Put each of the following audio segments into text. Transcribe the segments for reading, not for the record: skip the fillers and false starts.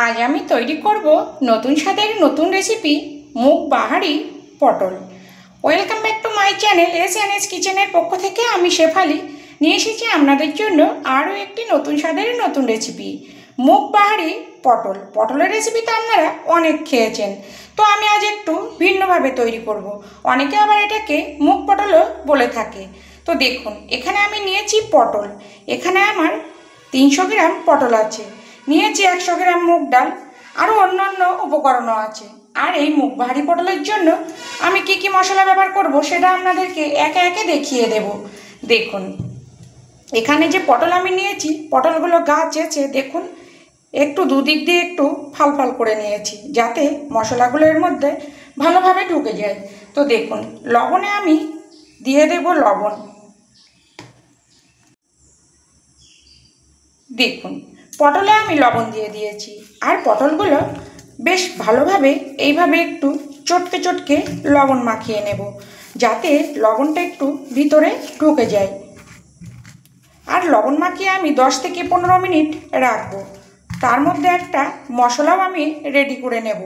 আজ আমি তৈরি করব নতুন স্বাদের নতুন রেসিপি মুগ বাহারি পটল। Welcome back to my channel S কিচেনের পক্ষ থেকে আমি শেফালি নিয়ে এসেছি আপনাদের জন্য আরও একটি নতুন স্বাদের নতুন রেসিপি মুগ বাহারি পটল। পটলের রেসিপি তো আপনারা অনেক খেয়েছেন, তো আমি আজ একটু ভিন্নভাবে তৈরি করব। অনেকে আবার এটাকে মুগ পটলও বলে থাকে। তো দেখুন, এখানে আমি নিয়েছি পটল। এখানে আমার 300 গ্রাম পটল আছে, নিয়েছি 100 গ্রাম মুগ ডাল, আরও অন্যান্য উপকরণও আছে। আর এই মুগ বাহারি পটলের জন্য আমি কি কি মশলা ব্যবহার করব সেটা আপনাদেরকে একে একে দেখিয়ে দেব। দেখুন, এখানে যে পটল আমি নিয়েছি, পটলগুলো গা চেঁচে দেখুন একটু দুদিক দিয়ে একটু ফাল ফাল করে নিয়েছি, যাতে মশলাগুলো এর মধ্যে ভালোভাবে ঢুকে যায়। তো দেখুন, লবণে আমি দিয়ে দেব লবণ। দেখুন, পটলে আমি লবণ দিয়ে দিয়েছি। আর পটলগুলো বেশ ভালোভাবে এইভাবে একটু চটকে চটকে লবণ মাখিয়ে নেব, যাতে লবণটা একটু ভিতরে ঢুকে যায়। আর লবণ মাখিয়ে আমি 10 থেকে 15 মিনিট রাখবো। তার মধ্যে একটা মশলাও আমি রেডি করে নেব।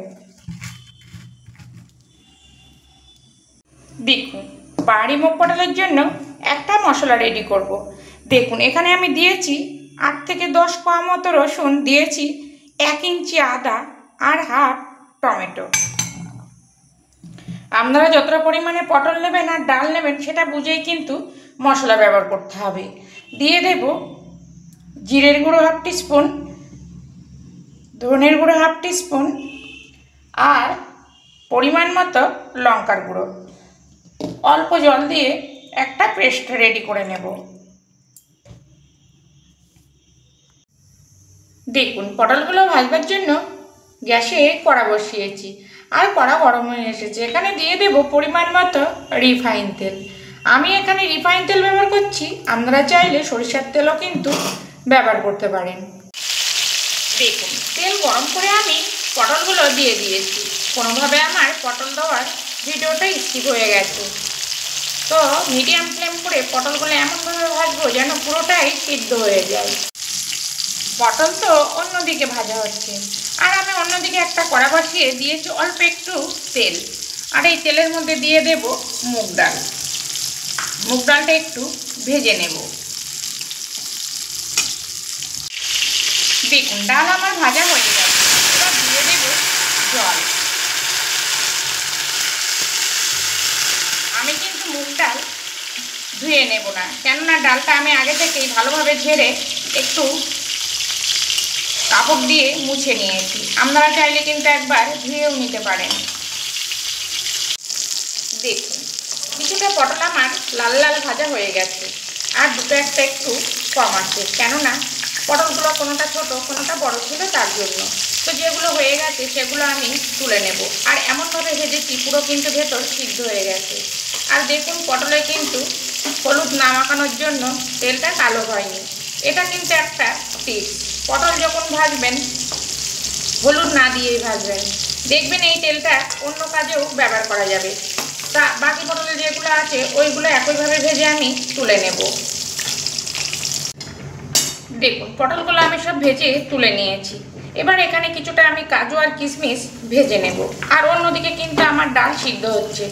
দেখুন, বাহারি মুগ পটলের জন্য একটা মশলা রেডি করব। দেখুন, এখানে আমি দিয়েছি 8 থেকে 10 কোয়া মতো রসুন, দিয়েছি 1 ইঞ্চি আদা আর হাফ টমেটো। আপনারা যতটা পরিমাণে পটল নেবেন আর ডাল নেবেন সেটা বুঝেই কিন্তু মশলা ব্যবহার করতে হবে। দিয়ে দেব জিরের গুঁড়ো 1/2 টিস্পুন, ধনের গুঁড়ো 1/2 টিস্পুন আর পরিমাণ মতো লঙ্কার গুঁড়ো। অল্প জল দিয়ে একটা পেস্ট রেডি করে নেব। দেখুন, পটলগুলো ভাজবার জন্য গ্যাসে কড়া বসিয়েছি আর কড়া গরম হয়ে এসেছে। এখানে দিয়ে দেব পরিমাণ মতো রিফাইন তেল। আমি এখানে রিফাইন তেল ব্যবহার করছি, আপনারা চাইলে সরিষার তেলও কিন্তু ব্যবহার করতে পারেন। দেখুন, তেল গরম করে আমি পটলগুলো দিয়ে দিয়েছি। কোনোভাবে আমার পটল দেওয়ার ভিডিওটা স্কিপ হয়ে গেছে। তো মিডিয়াম ফ্লেম করে পটলগুলো এমনভাবে ভাজবো যেন পুরোটাই সিদ্ধ হয়ে যায়। পটল তো অন্যদিকে ভাজা হচ্ছে, আর আমি অন্যদিকে একটা কড়া বসিয়ে দিয়েছি অল্প একটু তেল। আর এই তেলের মধ্যে দিয়ে দেব মুগ ডাল। মুগ ডালটা একটু ভেজে নেব। দেখুন, ডাল আমার ভাজা হয়ে গেছে। এবার দিয়ে দেব জল। আমি কিন্তু মুগ ডাল ধুয়ে নেব না, কেননা ডালটা আমি আগে থেকেই ভালোভাবে ঝেড়ে একটু কাপড় দিয়ে মুছে নিয়েছি। আপনারা চাইলে কিন্তু একবার ধুয়েও নিতে পারেন। দেখুন, কিছুটা পটল আমার লাল লাল ভাজা হয়ে গেছে, আর দুটো একটা একটু কম আছে, কেননা পটলগুলো কোনোটা ছোট কোনোটা বড় ছিল, তার জন্য। তো যেগুলো হয়ে গেছে সেগুলো আমি তুলে নেব। আর এমনভাবে ভেজেছি পুরো কিন্তু ভেতর সিদ্ধ হয়ে গেছে। আর দেখুন, পটলে কিন্তু হলুদ না মাখানোর জন্য তেলটা কালো হয়নি। এটা কিন্তু একটা টিপস। পটল যখন ভাজবেন হলুদ না দিয়েই ভাজবেন, দেখবেন এই তেলটা অন্য কাজেও ব্যবহার করা যাবে। তা বাকি পটলে যেগুলো আছে ওইগুলো একইভাবে ভেজে আমি তুলে নেব। দেখুন, পটলগুলো আমি সব ভেজে তুলে নিয়েছি। এবার এখানে কিছুটা আমি কাজু আর কিশমিশ ভেজে নেব। আর অন্যদিকে কিন্তু আমার ডাল সিদ্ধ হচ্ছে।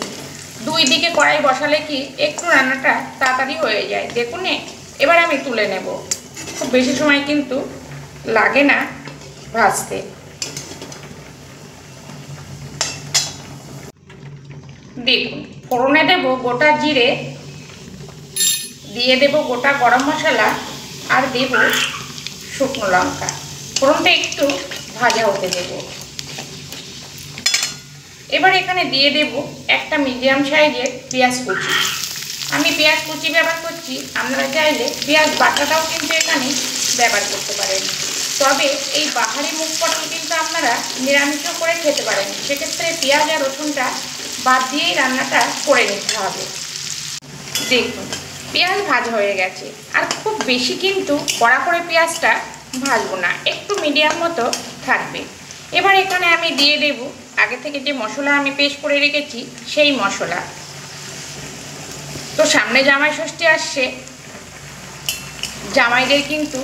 দুই দিকে কড়াই বসালে কি একটু রান্নাটা তাড়াতাড়ি হয়ে যায়। দেখুন, এবার আমি তুলে নেব। খুব বেশি সময় কিন্তু লাগে না ভাজতে। দেখুন, ফোড়নে দেব গোটা জিরে, দিয়ে দেব গোটা গরম মশলা আর দেব শুকনো লঙ্কা। ফোড়নটা একটু ভাজা হতে দেব। এবার এখানে দিয়ে দেব একটা মিডিয়াম সাইজের পেঁয়াজ কুচি। আমি পেঁয়াজ কুচি ব্যবহার করছি, আপনারা চাইলে পেঁয়াজ বাটাটাও কিন্তু এখানে ব্যবহার করতে পারেন। তবে এই বাহারি মুগ পটল কিন্তু আপনারা নিরামিষও করে খেতে পারেন, সেক্ষেত্রে পেঁয়াজ আর রসুনটা বাদ দিয়েই রান্নাটা করে নিতে হবে। দেখুন, পেঁয়াজ ভাজা হয়ে গেছে। আর খুব বেশি কিন্তু কড়া করে পেঁয়াজটা ভাজবো না, একটু মিডিয়াম মতো থাকবে। এবার এখানে আমি দিয়ে দেব আগে থেকে যে মশলা আমি পেস্ট করে রেখেছি সেই মশলা। তো সামনে জামাই ষষ্ঠী আসছে, জামাইদের কিন্তু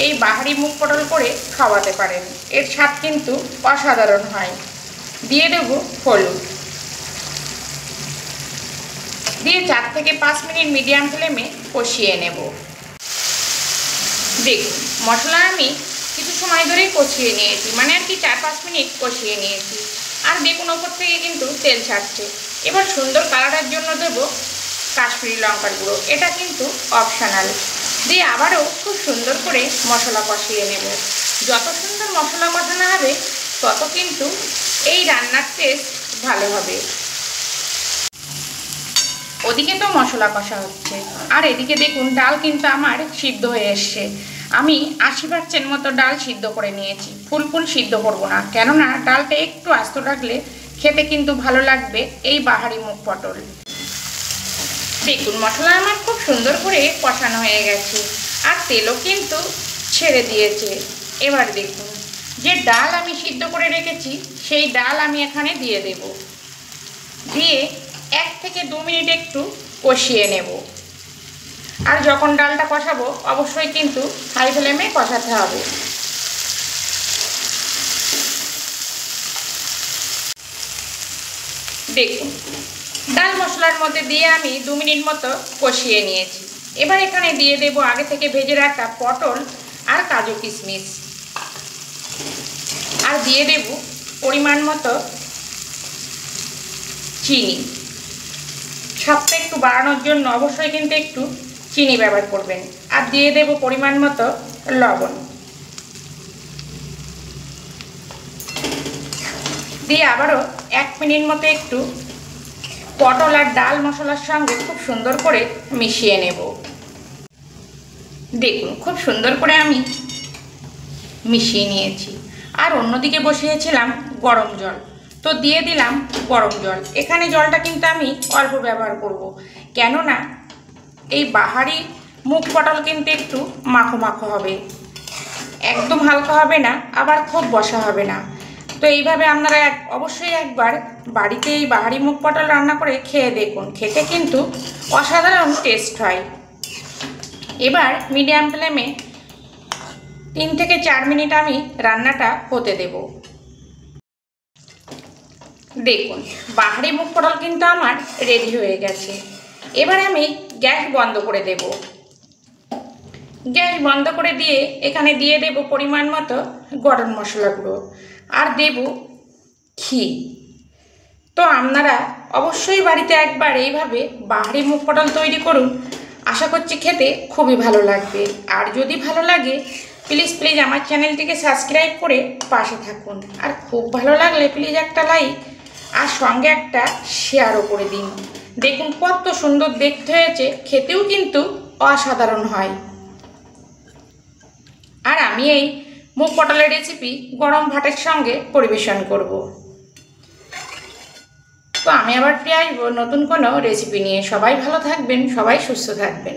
এই বাহারি মুগ পটল করে খাওয়াতে পারেন। এর স্বাদ কিন্তু অসাধারণ হয়। দিয়ে দেব হলুদ, দিয়ে 4 থেকে 5 মিনিট মিডিয়াম ফ্লেমে কষিয়ে নেব। দেখুন মশলা আমি কিছু সময় ধরেই কষিয়ে নিয়েছি, মানে আর কি 4-5 মিনিট কষিয়ে নিয়েছি। আর দেখুন ওপর থেকে কিন্তু তেল ছাড়ছে। এবার সুন্দর কালারের জন্য দেব কাশ্মীরি লঙ্কার গুঁড়ো, এটা কিন্তু অপশনাল। দিয়ে আবারও খুব সুন্দর করে মশলা কষিয়ে নেব। যত সুন্দর মশলা কষানো হবে তত কিন্তু এই রান্নার টেস্ট ভালো হবে। ওদিকে তো মশলা কষা হচ্ছে, আর এদিকে দেখুন ডাল কিন্তু আমার সিদ্ধ হয়ে এসছে। আমি 80% মতো ডাল সিদ্ধ করে নিয়েছি। ফুল সিদ্ধ করব না, কেননা ডালটা একটু আস্ত রাখলে খেতে কিন্তু ভালো লাগবে এই বাহারি মুগ পটল। দেখুন মশলা আমার খুব সুন্দর করে কষানো হয়ে গেছে, আর তেলও কিন্তু ছেড়ে দিয়েছে। এবার দেখুন যে ডাল আমি সিদ্ধ করে রেখেছি সেই ডাল আমি এখানে দিয়ে দেব। দিয়ে 1 থেকে 2 মিনিট একটু কষিয়ে নেব। আর যখন ডালটা কষাবো অবশ্যই কিন্তু হাই ফ্লেমে কষাতে হবে। দেখুন ডাল মশলার মধ্যে দিয়ে আমি 2 মিনিট মতো কষিয়ে নিয়েছি। এবার এখানে দিয়ে দেব আগে থেকে ভেজে রাখা পটল আর কাজু কিশমিশ, আর দিয়ে দেব পরিমাণ মতো চিনি। স্বাদটা একটু বাড়ানোর জন্য অবশ্যই কিন্তু একটু চিনি ব্যবহার করবেন। আর দিয়ে দেব পরিমাণ মতো লবণ। দিয়ে আবারও 1 মিনিট মতো একটু পটল আর ডাল মশলার সঙ্গে খুব সুন্দর করে মিশিয়ে নেব। দেখুন খুব সুন্দর করে আমি মিশিয়ে নিয়েছি। আর অন্যদিকে বসিয়েছিলাম গরম জল, তো দিয়ে দিলাম গরম জল। এখানে জলটা কিন্তু আমি অল্প ব্যবহার করব, কেননা এই বাহারি মুগ পটল কিন্তু একটু মাখো মাখো হবে, একদম হালকা হবে না, আবার খুব বসা হবে না। তো এইভাবে আপনারা অবশ্যই একবার বাড়িতে এই বাহারি মুগ পটল রান্না করে খেয়ে দেখুন, খেতে কিন্তু অসাধারণ টেস্ট হয়। এবার মিডিয়াম ফ্লেমে 3 থেকে 4 মিনিট আমি রান্নাটা হতে দেব। দেখুন বাহারি মুগ পটল কিন্তু আমার রেডি হয়ে গেছে। এবার আমি গ্যাস বন্ধ করে দেব। গ্যাস বন্ধ করে দিয়ে এখানে দিয়ে দেব পরিমাণ মতো গরম মশলা গুঁড়ো, আর দেব ঘি। তো আপনারা অবশ্যই বাড়িতে একবার এইভাবে বাহারি মুগ পটল তৈরি করুন, আশা করছি খেতে খুবই ভালো লাগবে। আর যদি ভালো লাগে প্লিজ আমার চ্যানেলটিকে সাবস্ক্রাইব করে পাশে থাকুন। আর খুব ভালো লাগলে প্লিজ একটা লাইক আর সঙ্গে একটা শেয়ারও করে দিন। দেখুন কত সুন্দর দেখতে হয়েছে, খেতেও কিন্তু অসাধারণ হয়। আর আমি এই মুগ পটলের রেসিপি গরম ভাতের সঙ্গে পরিবেশন করব। তো আমি আবার ফিরে আসবো নতুন কোনো রেসিপি নিয়ে। সবাই ভালো থাকবেন, সবাই সুস্থ থাকবেন।